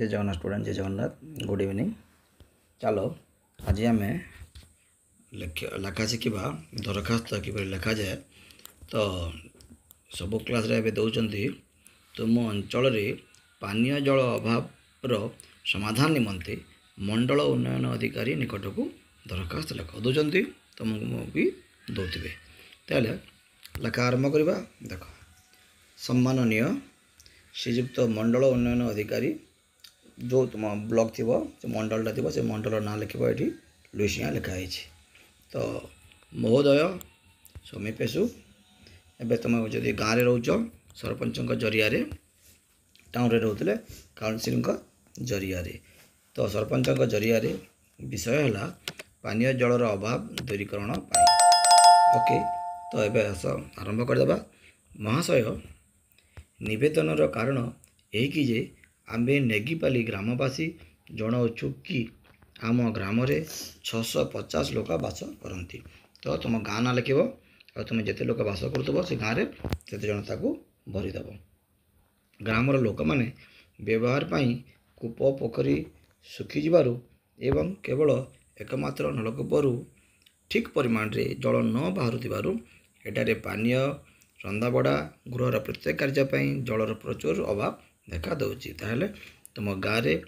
जय जगन्नाथ स्टूडेंट, जय Jagannath, good evening. चलो आज आम लेखा शिखा दरखास्त किपर लिखा जाए। तो सब क्लास रे दौरान तुम अंचल पानीय जल अभाव समाधान निमंते मंडल उन्नयन अधिकारी निकट को दरखास्त लेख दौरान तुमको भी दौथे। तेल लेखा आरंभ करवा। देख, सम्माननीय श्रीजुक्त मंडल उन्नयन अधिकारी जो तुम ब्लॉक थी मंडलटा थी से मंडल ना लिख ये लुइसिया लिखाई। तो महोदय समीपेशु एवं तुम जब गाँव में रोच सरपंच जरिया टाउन रे रोते काउंसिल जरिया तो सरपंच जरिया विषय है पानीय जलर अभाव दूरीकरण। ओके, तो ये आस आरंभ करदे। महाशय, निवेदनर कारण यही कि जे आम्बे नेगिपाली ग्रामवासी जनाऊँ कि आम ग्राम 650 लोक बास करती। तो तुम गाँ ना लिख और तुम जिते लोक बास कर से गाँव में से जनता को भरीदेव। ग्रामर लोक मैंने व्यवहार पाई कूप पोखरी सुखी एवं केवल एकमात्र नलकूपरू ठीक परिमाण रे जल न बाहर एटारे पानीय रंधाबड़ा गृहर प्रत्येक कार्यपाई जलर प्रचुर अभाव देखा दूसरी। ताहले तुम गाँव में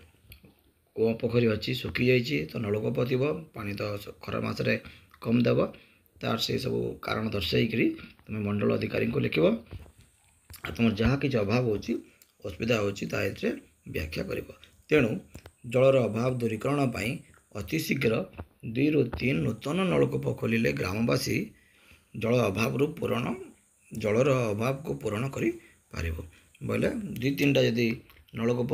कूप पोखरी अच्छी सुखी जाइए तो नलकूप थी पानी तो खरा मसरे कम देव तार से सब कारण दर्शाई तुम मंडल अधिकारी को लिख तुम जहाँ कि अभाव हो असुविधा होती व्याख्या कर। तेणु जलर अभाव दूरीकरण पर अति शीघ्र 2 ରୁ 3 नूतन नलकूप खोलिले ग्रामवासी जल अभाव पूरण जलर अभाव को पूरण कर बोले 2-3टा जदि नलकूप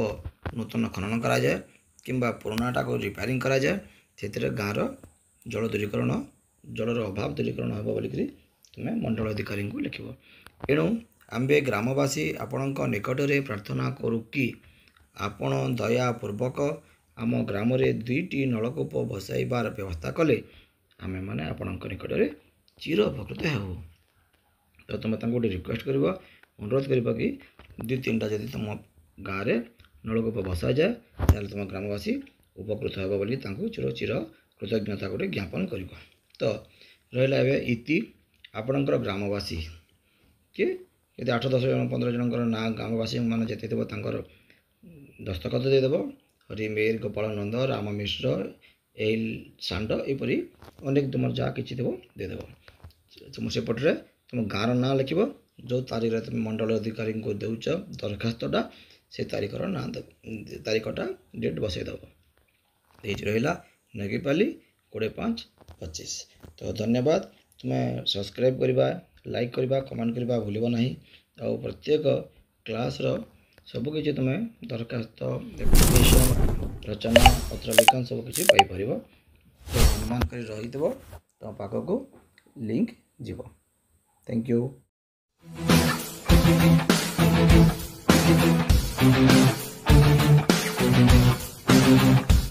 नूतन खनन करा जाए किंबा पुरानाटा को रिपेयरिंग करा जाए से गाँव जल दूरीकरण जलर अभाव दूरीकरण हे बोलिक तुम्हें मंडल अधिकारी को लिख। एणु आम्बे ग्रामवासी आपण निकट में प्रार्थना करू कि आपण दयापूर्वक आम ग्राम 2टी नलकूप बसाइबार व्यवस्था कले आमे माने आपण निकट में चिर उपकृत हो। तो तुम गोटे रिक्वेस्ट कर अनुरोध कर कि 2-3टा जदि तुम गाँव में नलकूप बसा जाए ताल तुम ग्रामवासी उपकृत हे बोली चिर चिर कृतज्ञता गोटे ज्ञापन कर। तो रहा इति आपणकर ग्रामवासी कि यदि 8-10 जन 15 जन ना ग्रामवासी मैंने जिते थे दस्तखत देदेव हरिमेर गोपाल नंद राम मिश्र एल सांड यहपरी अनेक तुम जहाँ कि देदेव। तुम सेपटे तुम गाँव ना लिख जो तारीख तुम मंडल अधिकारी को देच दरखास्तटा से तारीखर ना तारीखटा डेट बसईदेव। ये रहा नेगिपाली 25-25। तो धन्यवाद। तुम्हें सब्सक्राइब करवा लाइक करवा कमेंट करवा भूल ना और प्रत्येक क्लास सबकि तुम्हें दरखास्त एप्लिकेशन रचना पत्र लिखन सबकि पाइपर। तो अनुमान कर रही तुम पाखक लिंक जीव। Thank you.